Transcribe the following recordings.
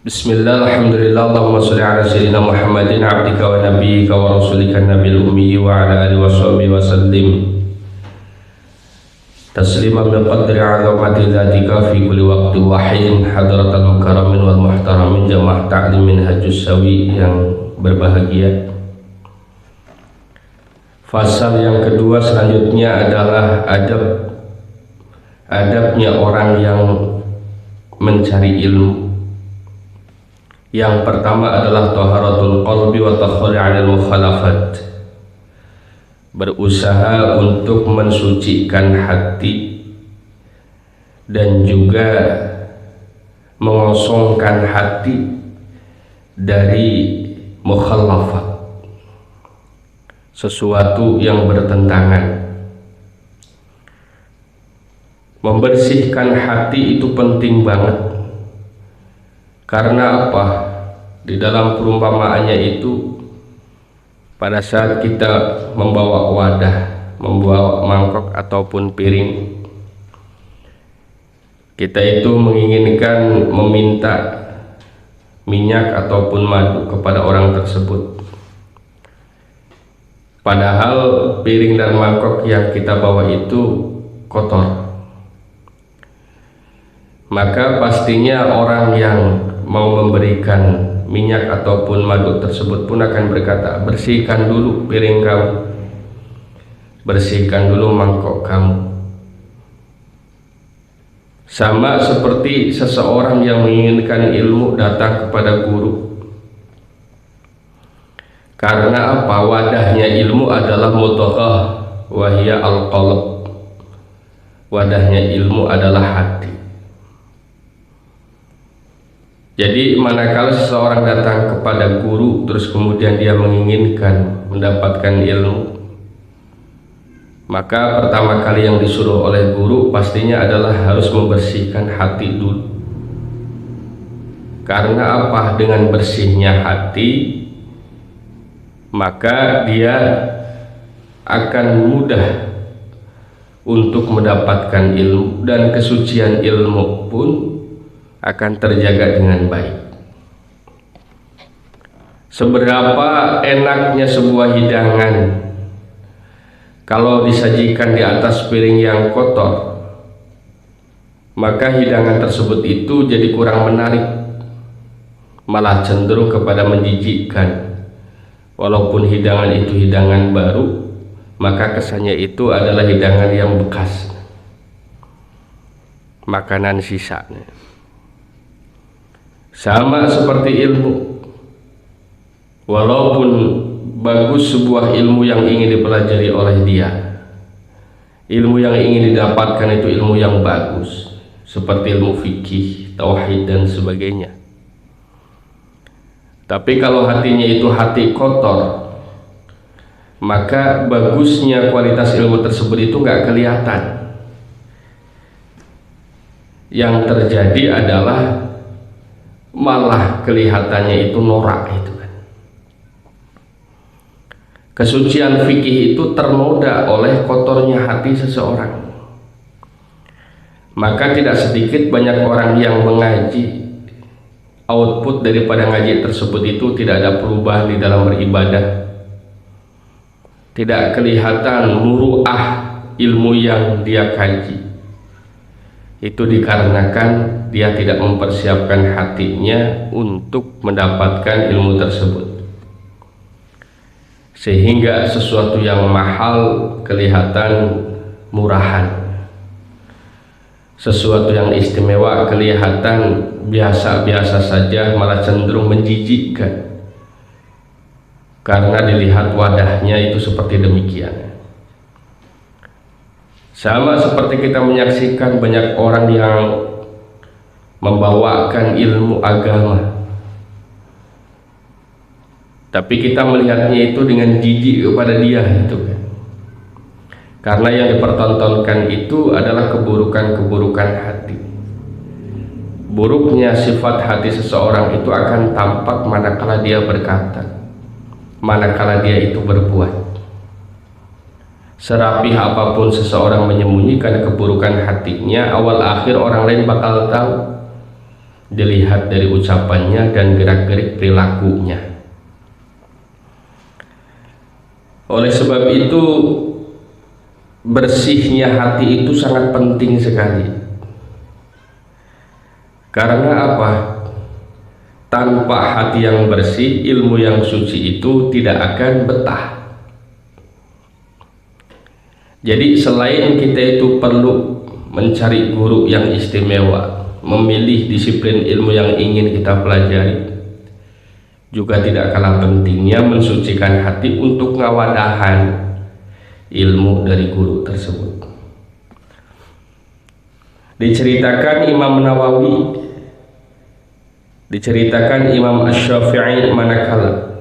Bismillah, alhamdulillah, Allahumma salli ala sayyidina Muhammadin abdika wa nabiyyika wa rasulika nabil ummi wa ala alihi wa sahbihi wa sallim tasliman biqadri azamati dzatika fi kulli waqti wa hin hadratal mukarramin wal muhtaramin jamaah ta'lim minhajus sawi yang berbahagia. Fasal yang kedua selanjutnya adalah adabnya orang yang mencari ilmu. Yang pertama adalah taharatul qalbi wa takhali 'anil mukhalafat. Berusaha untuk mensucikan hati dan juga mengosongkan hati dari mukhalafat, sesuatu yang bertentangan. Membersihkan hati itu penting banget. Karena apa? Di dalam perumpamaannya itu, pada saat kita membawa wadah, membawa mangkok ataupun piring, kita itu menginginkan meminta minyak ataupun madu kepada orang tersebut. Padahal piring dan mangkok yang kita bawa itu kotor. Maka pastinya orang yang mau memberikan minyak ataupun madu tersebut pun akan berkata, bersihkan dulu piring kamu, bersihkan dulu mangkok kamu. Sama seperti seseorang yang menginginkan ilmu datang kepada guru. Karena apa? Wadahnya ilmu adalah mudghah wa hiya al-qalb. Wadahnya ilmu adalah hati. Jadi manakala seseorang datang kepada guru terus kemudian dia menginginkan mendapatkan ilmu, maka pertama kali yang disuruh oleh guru pastinya adalah harus membersihkan hati dulu. Karena apa? Dengan bersihnya hati, maka dia akan mudah untuk mendapatkan ilmu, dan kesucian ilmu pun akan terjaga dengan baik. Seberapa enaknya sebuah hidangan kalau disajikan di atas piring yang kotor, maka hidangan tersebut itu jadi kurang menarik, malah cenderung kepada menjijikkan. Walaupun hidangan itu hidangan baru, maka kesannya itu adalah hidangan yang bekas, makanan sisanya. Sama seperti ilmu, walaupun bagus sebuah ilmu yang ingin dipelajari oleh dia, ilmu yang ingin didapatkan itu ilmu yang bagus, seperti ilmu fikih, tauhid dan sebagainya. Tapi kalau hatinya itu hati kotor, maka bagusnya kualitas ilmu tersebut itu nggak kelihatan. Yang terjadi adalah malah kelihatannya itu norak itu kan. Kesucian fikih itu ternoda oleh kotornya hati seseorang. Maka tidak sedikit banyak orang yang mengaji, output daripada ngaji tersebut itu tidak ada perubahan di dalam beribadah, tidak kelihatan muruah ilmu yang dia kaji. Itu dikarenakan dia tidak mempersiapkan hatinya untuk mendapatkan ilmu tersebut, sehingga sesuatu yang mahal kelihatan murahan, sesuatu yang istimewa kelihatan biasa-biasa saja, malah cenderung menjijikkan karena dilihat wadahnya itu seperti demikian. Sama seperti kita menyaksikan banyak orang yang membawakan ilmu agama, tapi kita melihatnya itu dengan jijik kepada dia itu kan. Karena yang dipertontonkan itu adalah keburukan-keburukan hati. Buruknya sifat hati seseorang itu akan tampak manakala dia berkata, manakala dia itu berbuat. Serapih apapun seseorang menyembunyikan keburukan hatinya, awal akhir orang lain bakal tahu. dilihat dari ucapannya dan gerak-gerik perilakunya. Oleh sebab itu, bersihnya hati itu sangat penting sekali. Karena apa? Tanpa hati yang bersih, ilmu yang suci itu tidak akan betah. Jadi selain kita itu perlu mencari guru yang istimewa, memilih disiplin ilmu yang ingin kita pelajari, juga tidak kalah pentingnya mensucikan hati untuk ngawadahan ilmu dari guru tersebut. Diceritakan Imam Nawawi, diceritakan Imam Asy-Syafi'i manakala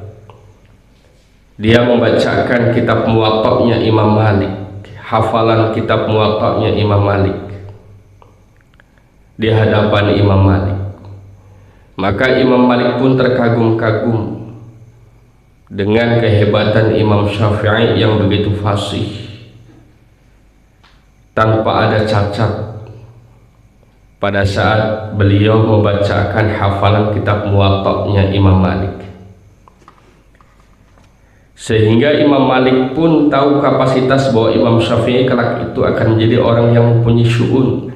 dia membacakan kitab Muwatta'nya Imam Malik, hafalan kitab Muwatta'nya Imam Malik di hadapan Imam Malik, maka Imam Malik pun terkagum-kagum dengan kehebatan Imam Syafi'i yang begitu fasih, tanpa ada cacat pada saat beliau membacakan hafalan kitab Muwatta'nya Imam Malik. Sehingga Imam Malik pun tahu kapasitas bahwa Imam Syafi'i kelak itu akan menjadi orang yang mempunyai syu'un,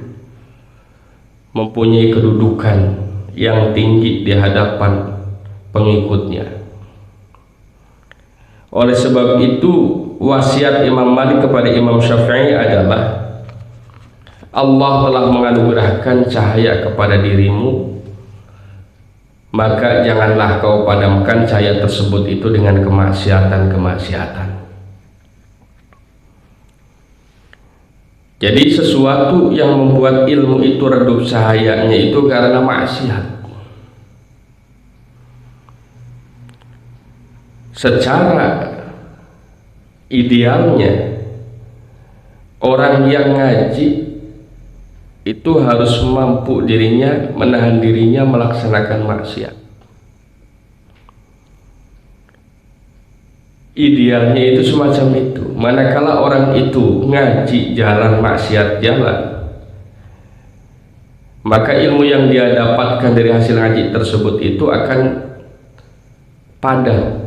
mempunyai kedudukan yang tinggi di hadapan pengikutnya. Oleh sebab itu, wasiat Imam Malik kepada Imam Syafi'i adalah, Allah telah menganugerahkan cahaya kepada dirimu, maka janganlah kau padamkan cahaya tersebut itu dengan kemaksiatan-kemaksiatan. Jadi sesuatu yang membuat ilmu itu redup cahayanya itu karena maksiat. Secara idealnya, orang yang ngaji itu harus mampu dirinya, menahan dirinya melaksanakan maksiat. Idealnya itu semacam itu. Manakala orang itu ngaji jalan maksiat jalan, maka ilmu yang dia dapatkan dari hasil ngaji tersebut itu akan padam.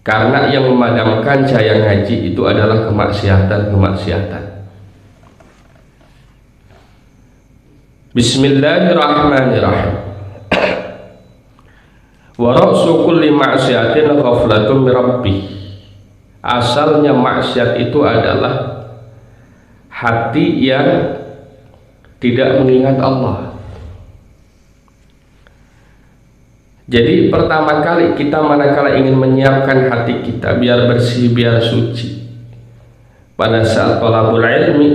Karena yang memadamkan cahaya ngaji itu adalah kemaksiatan-kemaksiatan. Bismillahirrahmanirrahim. Wa ra'su kulli ma'siyatin ghaflatun min rabbih. Asalnya maksiat itu adalah hati yang tidak mengingat Allah. Jadi pertama kali kita manakala ingin menyiapkan hati kita biar bersih, biar suci, pada saat thalabul ilmi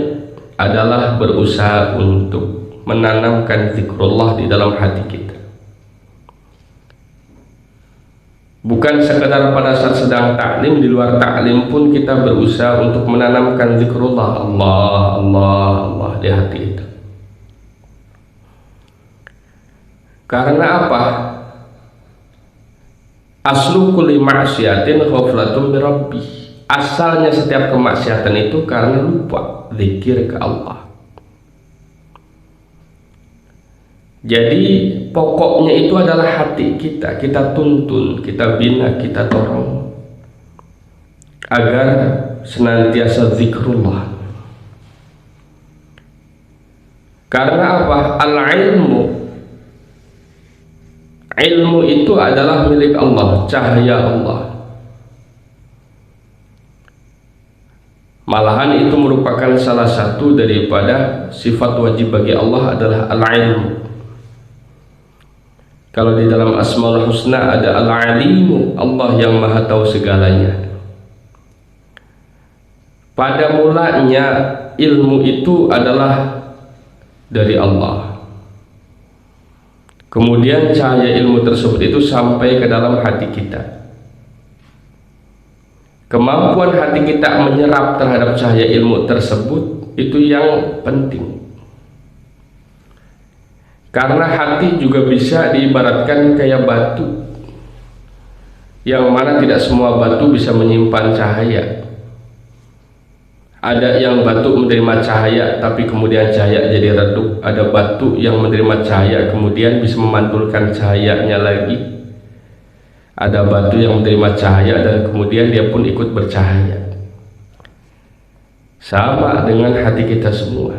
adalah berusaha untuk menanamkan zikrullah di dalam hati kita. Bukan sekedar pada saat sedang taklim, di luar taklim pun kita berusaha untuk menanamkan zikrullah, Allah, Allah, Allah di hati itu. Karena apa? Aslu kulli ma'siyatin ghaflatun min rabbih. Asalnya setiap kemaksiatan itu karena lupa zikir ke Allah. Jadi pokoknya itu adalah hati kita. Kita tuntun, kita bina, kita dorong agar senantiasa zikrullah. Karena apa? Ilmu itu adalah milik Allah, cahaya Allah. Malahan itu merupakan salah satu daripada sifat wajib bagi Allah adalah al-ilmu. Kalau di dalam Asmaul Husna ada al-alimu, Allah yang maha tahu segalanya. Pada mulanya ilmu itu adalah dari Allah. Kemudian cahaya ilmu tersebut itu sampai ke dalam hati kita. Kemampuan hati kita menyerap terhadap cahaya ilmu tersebut itu yang penting. Karena hati juga bisa diibaratkan kayak batu, yang mana tidak semua batu bisa menyimpan cahaya. Ada yang batu menerima cahaya tapi kemudian cahaya jadi redup. Ada batu yang menerima cahaya kemudian bisa memantulkan cahayanya lagi. Ada batu yang menerima cahaya dan kemudian dia pun ikut bercahaya. Sama dengan hati kita semua.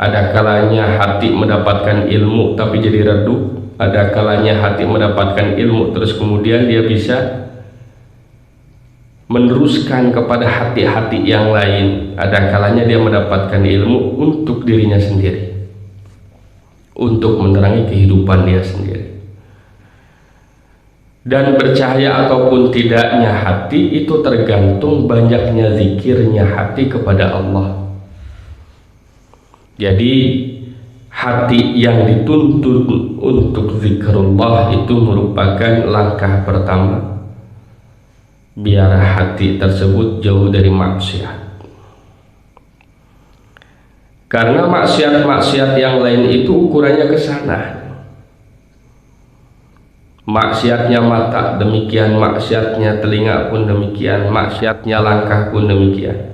Ada kalanya hati mendapatkan ilmu tapi jadi redup. Ada kalanya hati mendapatkan ilmu terus kemudian dia bisa meneruskan kepada hati-hati yang lain. Ada kalanya dia mendapatkan ilmu untuk dirinya sendiri, untuk menerangi kehidupan dia sendiri. Dan bercahaya ataupun tidaknya hati itu tergantung banyaknya zikirnya hati kepada Allah. Jadi hati yang dituntut untuk zikrullah itu merupakan langkah pertama biar hati tersebut jauh dari maksiat. Karena maksiat-maksiat yang lain itu ukurannya ke sana. Maksiatnya mata demikian, maksiatnya telinga pun demikian, maksiatnya langkah pun demikian.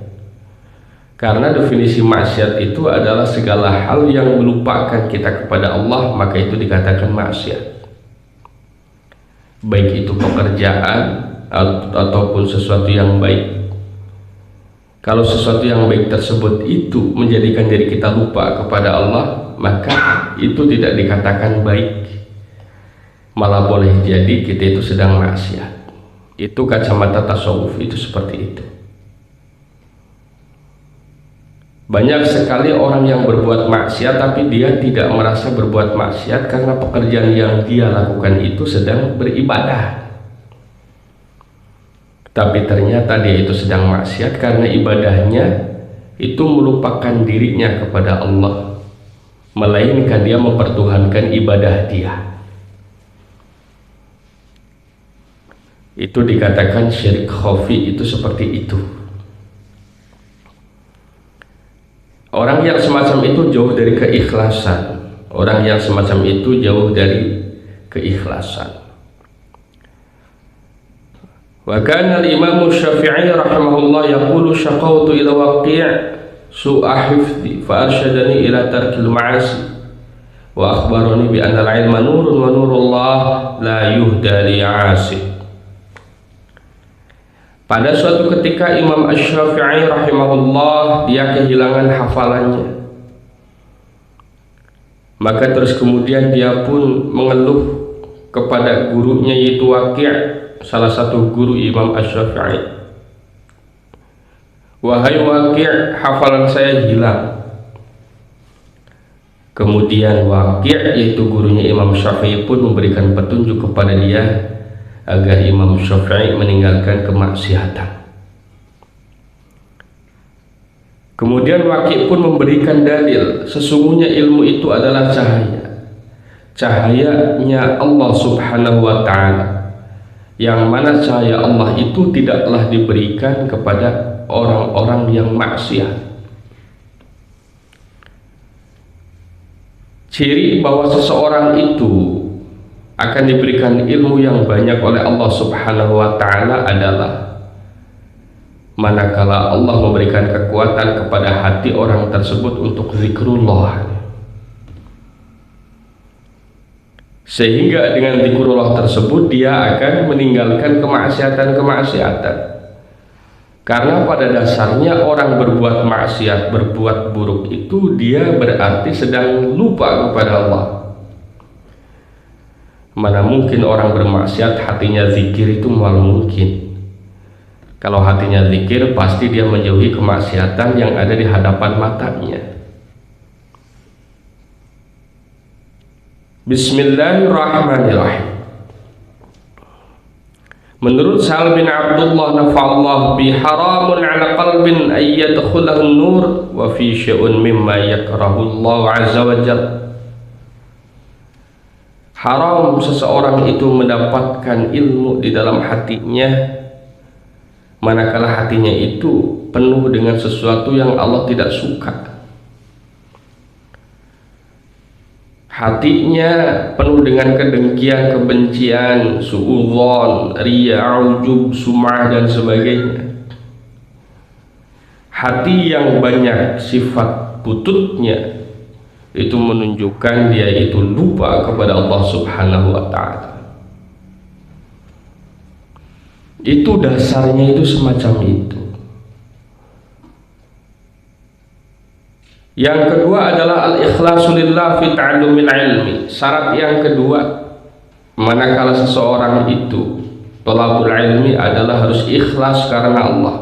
Karena definisi maksiat itu adalah segala hal yang melupakan kita kepada Allah, maka itu dikatakan maksiat. Baik itu pekerjaan ataupun sesuatu yang baik. Kalau sesuatu yang baik tersebut itu menjadikan diri kita lupa kepada Allah, maka itu tidak dikatakan baik. Malah boleh jadi kita itu sedang maksiat. Itu kacamata tasawuf itu seperti itu. Banyak sekali orang yang berbuat maksiat tapi dia tidak merasa berbuat maksiat karena pekerjaan yang dia lakukan itu sedang beribadah. Tapi ternyata dia itu sedang maksiat karena ibadahnya itu melupakan dirinya kepada Allah, melainkan dia mempertuhankan ibadah dia. Itu dikatakan syirik khafi, itu seperti itu. Orang yang semacam itu jauh dari keikhlasan. Orang yang semacam itu jauh dari keikhlasan. Wa kana al-Imam Syafi'i rahimahullah yaqulu syaqawtu ila waqi' su'a hifdhi fa arsyadani ila tarkil ma'asi wa akhbarani bi anna al-'ilma nurun wa nurullah la yuhda li 'asi. Pada suatu ketika Imam Asy-Syafi'i rahimahullah dia kehilangan hafalannya. Maka terus kemudian dia pun mengeluh kepada gurunya yaitu Waqi', salah satu guru Imam Asy-Syafi'i. Wahai Waqi', hafalan saya hilang. Kemudian Waqi', yaitu gurunya Imam Syafi'i pun memberikan petunjuk kepada dia agar Imam Syafi'i meninggalkan kemaksiatan. Kemudian Waqi' pun memberikan dalil, sesungguhnya ilmu itu adalah cahaya. Cahayanya Allah Subhanahu wa ta'ala, yang mana cahaya Allah itu tidaklah diberikan kepada orang-orang yang maksiat. Ciri bahwa seseorang itu akan diberikan ilmu yang banyak oleh Allah Subhanahu wa ta'ala adalah manakala Allah memberikan kekuatan kepada hati orang tersebut untuk zikrullah, sehingga dengan zikrullah tersebut dia akan meninggalkan kemaksiatan-kemaksiatan. Karena pada dasarnya orang berbuat maksiat, berbuat buruk itu dia berarti sedang lupa kepada Allah. Mana mungkin orang bermaksiat hatinya zikir itu mal mungkin. Kalau hatinya zikir pasti dia menjauhi kemaksiatan yang ada di hadapan matanya. Bismillahirrahmanirrahim. Menurut Sa'al bin Abdullah nafa'allah bi haramun ala qalbin ayyadkhulahu nur wa fi syai'un mimma yakrahu Allah azza wa jalla. Haram seseorang itu mendapatkan ilmu di dalam hatinya manakala hatinya itu penuh dengan sesuatu yang Allah tidak suka. Hatinya penuh dengan kedengkian, kebencian, suudzon, riya, ujub, sum'ah dan sebagainya. hati yang banyak sifat bututnya itu menunjukkan dia itu lupa kepada Allah Subhanahu wa ta'ala. Itu dasarnya itu semacam itu. Yang kedua adalah al-ikhlasu lillah fi ta'allumil ilmi. Syarat yang kedua, manakala seseorang itu thalabul ilmi adalah harus ikhlas karena Allah.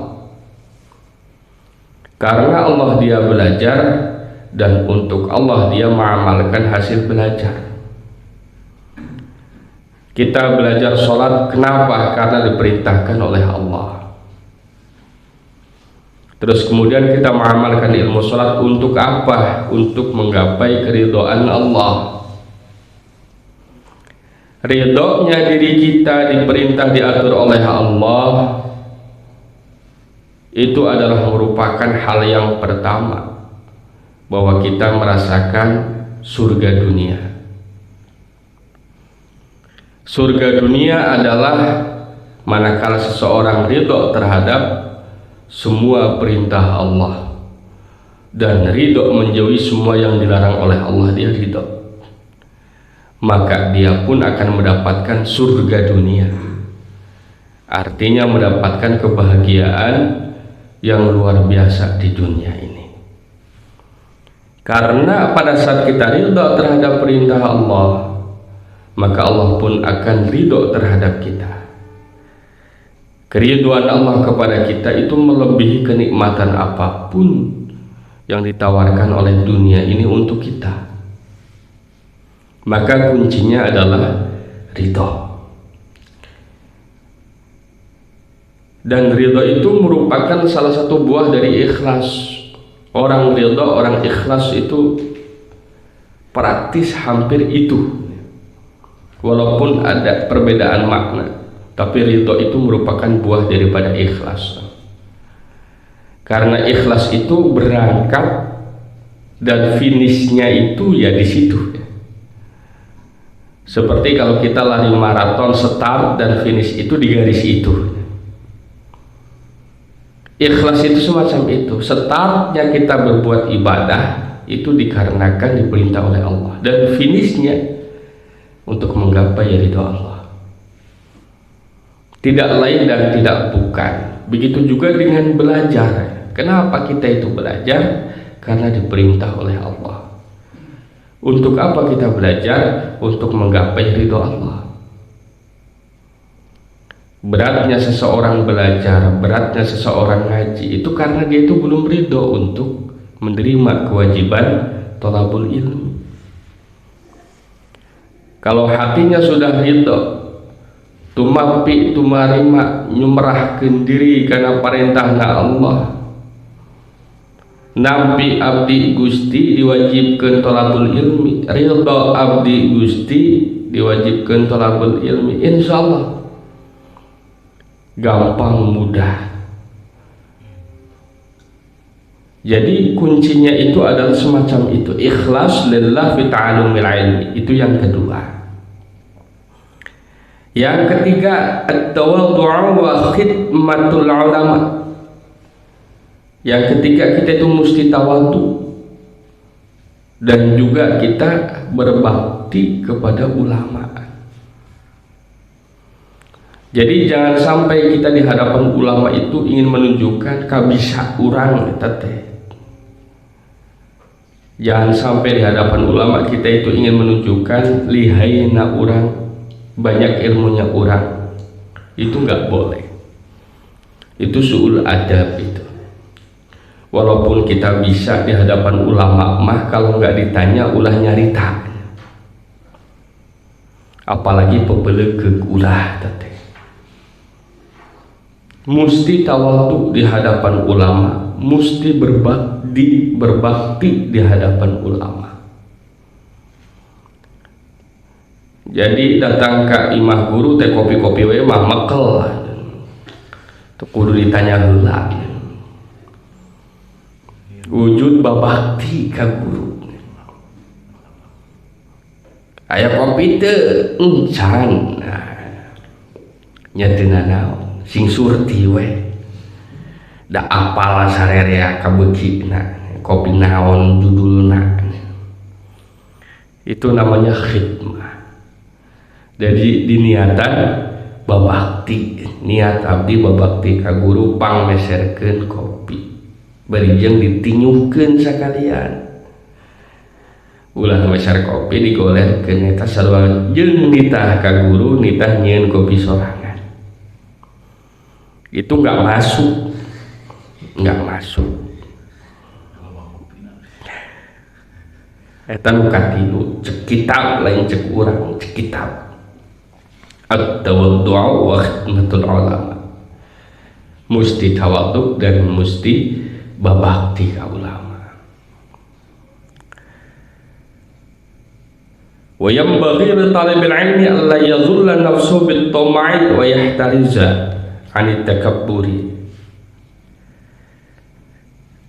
Karena Allah dia belajar, dan untuk Allah dia mengamalkan hasil belajar. Kita belajar sholat, kenapa? Karena diperintahkan oleh Allah. Terus kemudian kita mengamalkan ilmu sholat untuk apa? Untuk menggapai keridhaan Allah. Ridhonya diri kita diperintah diatur oleh Allah, itu adalah merupakan hal yang pertama, bahwa kita merasakan surga dunia. Surga dunia adalah manakala seseorang ridho terhadap semua perintah Allah dan ridho menjauhi semua yang dilarang oleh Allah, dia ridho, maka dia pun akan mendapatkan surga dunia. Artinya mendapatkan kebahagiaan yang luar biasa di dunia ini. Karena pada saat kita ridho terhadap perintah Allah, maka Allah pun akan ridho terhadap kita. Keridhaan Allah kepada kita itu melebihi kenikmatan apapun yang ditawarkan oleh dunia ini untuk kita. Maka kuncinya adalah ridho. Dan ridho itu merupakan salah satu buah dari ikhlas. Orang ridho, orang ikhlas itu praktis hampir itu. Walaupun ada perbedaan makna, tapi ridho itu merupakan buah daripada ikhlas. Karena ikhlas itu berangkat dan finishnya itu ya di situ. Seperti kalau kita lari maraton, start dan finish itu di garis itu. Ikhlas itu semacam itu. Startnya kita berbuat ibadah itu dikarenakan diperintah oleh Allah, dan finishnya untuk menggapai ridho Allah. Tidak lain dan tidak bukan. Begitu juga dengan belajar. Kenapa kita itu belajar? Karena diperintah oleh Allah. Untuk apa kita belajar? Untuk menggapai ridho Allah. Beratnya seseorang belajar, beratnya seseorang ngaji, itu karena dia itu belum ridho untuk menerima kewajiban thalabul ilmi. Kalau hatinya sudah ridho, tumapi tumarima, nyumrahkeun diri karena perintahna Allah, nampi abdi Gusti diwajibkeun thalabul ilmi, ridho abdi Gusti diwajibkeun thalabul ilmi, insyaallah gampang, mudah. Jadi kuncinya itu adalah semacam itu, ikhlas lillah fi ta'allumil ilmi. Itu yang kedua. Yang ketiga, at-tawadhu' wa khidmatul ulama. Yang ketiga, kita itu mesti tawadhu dan juga kita berbakti kepada ulama. Jadi jangan sampai kita di hadapan ulama itu ingin menunjukkan kabisa urang teteh. Jangan sampai di hadapan ulama kita itu ingin menunjukkan lihaina urang, banyak ilmunya urang. Itu nggak boleh. Itu su'ul adab itu. Walaupun kita bisa di hadapan ulama mah, kalau nggak ditanya ulah nyarita. Apalagi pebeleug ulah teteh. Musti tawadhu di hadapan ulama, musti berbakti di hadapan ulama. Jadi datang ke imah guru teh kopi-kopi we mah mekel lah. Teu kudu ditanya heula. Wujud babakti ka guru. Aya kopi teu encan. Nya teu naon. Sing surti we da apal sarerea kabeucina kopi naon judulna. Itu namanya khidmah. Jadi diniatan babakti, niat abdi babakti ka guru pangmeserkeun kopi bari jeung ditinyuhkeun sakalian. Ulah meser kopi digolerkeun eta sarua jeung nitah ka guru nitah nyieun kopi sorangan. Itu enggak masuk. Eta nu katilu cek kitab lain cek urang cek kitab. At-tawaddu' wa khidmatul ulama. Musti tawadhu dan musti babakti ka ulama. Wa yanbaghi li talibil ilmi alla yadhulla nafsuhu bit-tam'i wa yahtariza 'anit takabburi.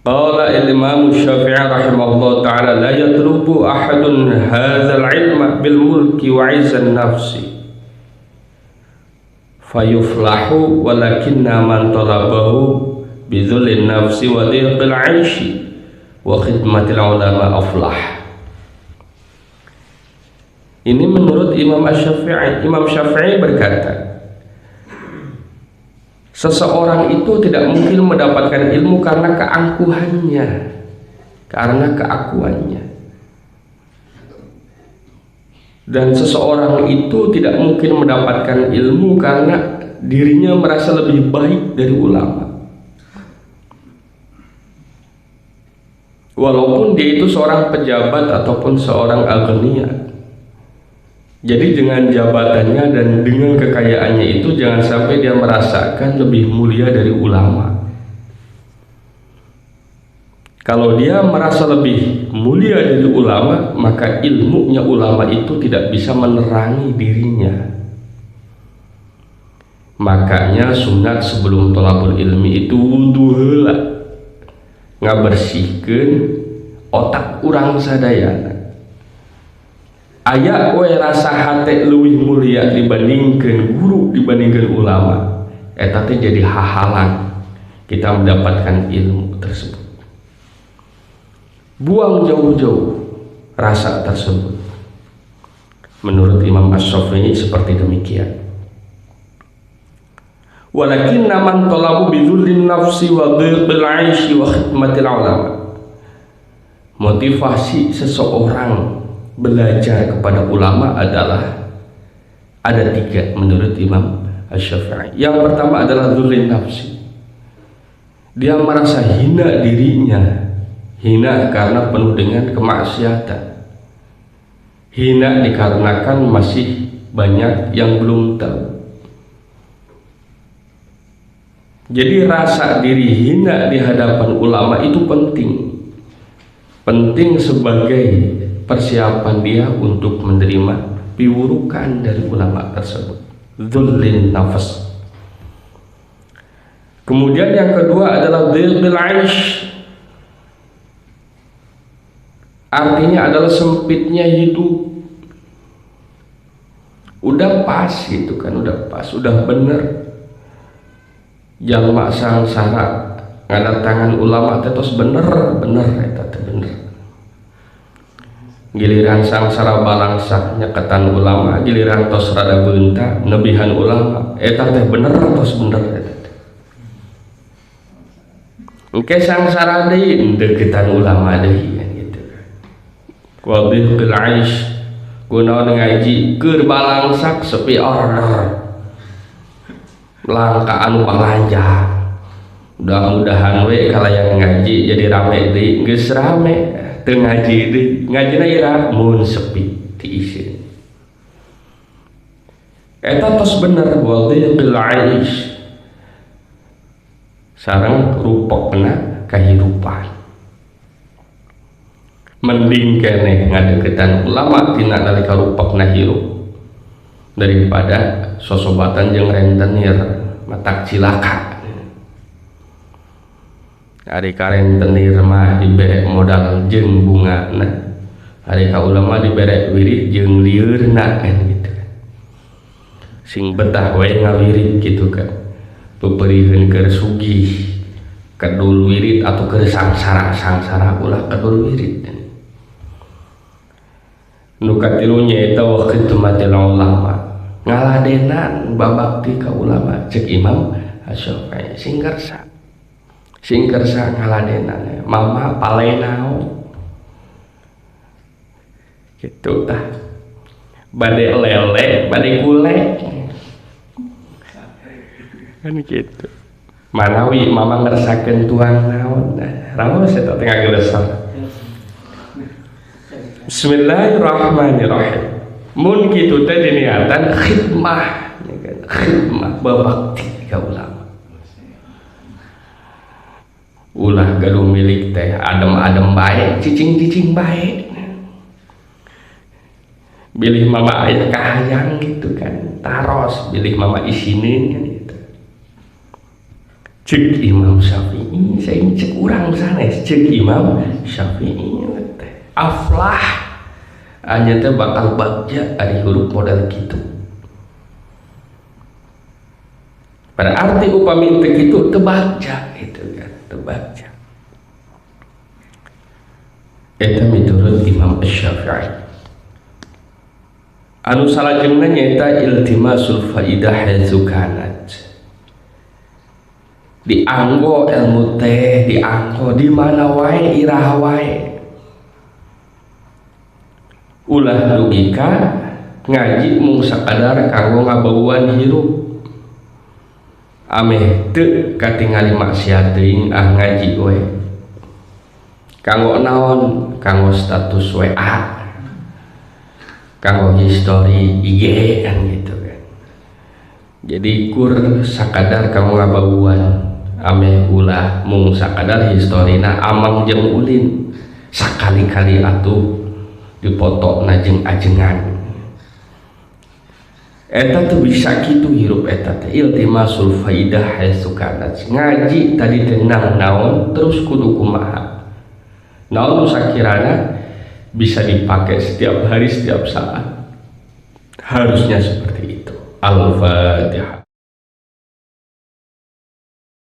Qala al-Imam Syafi'i rahimahullah ta'ala la yatlubu ahadun hadzal ilma bil mulki wa 'izzan nafsi fayuflahu walakinna man talabahu bidzulin nafsi wa dhiqil 'aishi wa khidmatil ulama aflah. Ini menurut Imam Syafi'i. Imam Syafi'i berkata, seseorang itu tidak mungkin mendapatkan ilmu karena keangkuhannya, karena keakuannya. Dan seseorang itu tidak mungkin mendapatkan ilmu karena dirinya merasa lebih baik dari ulama. Walaupun dia itu seorang pejabat ataupun seorang agniya. Jadi dengan jabatannya dan dengan kekayaannya itu jangan sampai dia merasakan lebih mulia dari ulama. Kalau dia merasa lebih mulia dari ulama, maka ilmunya ulama itu tidak bisa menerangi dirinya. Makanya sunat sebelum thalabul ilmi itu wudu heula, ngabersihkeun otak urang sadayana. Aya we rasa hate leuwih mulia dibandingkan guru, dibandingkan ulama, eta teh jadi hahalang kita mendapatkan ilmu tersebut. Buang jauh-jauh rasa tersebut. Menurut Imam Asy-Syafi'i seperti demikian. Walakinna man talabu bidzulli nafsi wa dhiqil 'aishi wa khidmatil ulama. Motivasi seseorang belajar kepada ulama adalah ada 3 menurut Imam Asy-Syafi'i. Yang pertama adalah dzulli nafsi. Dia merasa hina dirinya, hina karena penuh dengan kemaksiatan, hina dikarenakan masih banyak yang belum tahu. Jadi rasa diri hina di hadapan ulama itu penting sebagai persiapan dia untuk menerima piwurukan dari ulama tersebut. Dzullin nafs. Kemudian yang kedua adalah dhiqil 'aish. Artinya adalah sempitnya hidup. Udah pas gitu kan, udah pas, udah bener. Jalma sangsara ngadatangan ulama terus bener eta teh bener. Giliran sangsara balangsak nyaketan ulama, giliran tos rada beunta nebihan ulama, eta teh bener tos bener eta teh. Engke sangsara deui deketan ulama deui gitu. Wa dhiqil 'aish kunaon ngaji keur balangsak sepi order. Langka anu balanja. Mudah-mudahan we kalayan ngaji jadi rame deui, geus rame. Teu ngaji deui, ngajina ira mun sepi diisi. Eta tos bener wadhiqil 'aish. Sareng rupokna kahirupan. Mending keneh ngadeukeutan ulama tina nalika rupokna hirup daripada sosobatan jeung rentenir matak cilaka. Ari ka rentenir mah dibere modal jeung bungana, ari ka ulama dibere wirid jeung liurna kan gitu kan. Sing betah we ngawirid gitu kan. Peperihkeun keur sugih kedul wirid atau ke sangsara ulah kedul wirid. Nu katilunya eta wa khidmatil ulama, ngaladenan babakti ka ulama cek Imam Asy-Syafi'i singkersa ngaladenan mama palenao gitu tah bade lele bade gule kan gitu manawi mama ngerasakeun tuang naon raos eta teh ngagelesar. Bismillahirrahmanirrahim. Mun kitu teh diniatan khidmah, khidmah babakti ka ulama. Ulah gaduh milik teh adem-adem bae, cicing-cicing bae. Bilih mama aya kahayang gitu kan, taros bilih mama isinin kan gitu. Cek Imam Syafi'i, saya cek urang sanes cek Imam Syafi'i teh. Aflah hanya teh bakal bagja ari huruf model gitu. Pada arti upami teh kitu teu bagja gitu kan, teu bagja. Eta miturut Imam Asy-Syafi'i. Anu salajengna nyaeta iltimasul faidah haitsu kanat. Dianggo ilmu teh, dianggo di mana wae iraha wae. Ulah logika ngaji mung sakadar kanggo ngabauan hirup ameh teu katingali maksiat teuing ngaji we kanggo naon, kanggo status WA, kanggo history IG kan gitu kan. Jadi kur sakadar kanggo ngabauan ameh ulah mung sakadar historina amang jeung ulin sakali-kali atuh dipoto najeng ajengan. Eta tuh bisa gitu hirup eta teh iltimasul faidah haitsu kanat. Ngaji tadi tenang naon terus kudu kumaha. Naon sakirana bisa dipakai setiap hari setiap saat. Harusnya seperti itu. Al-Fatihah.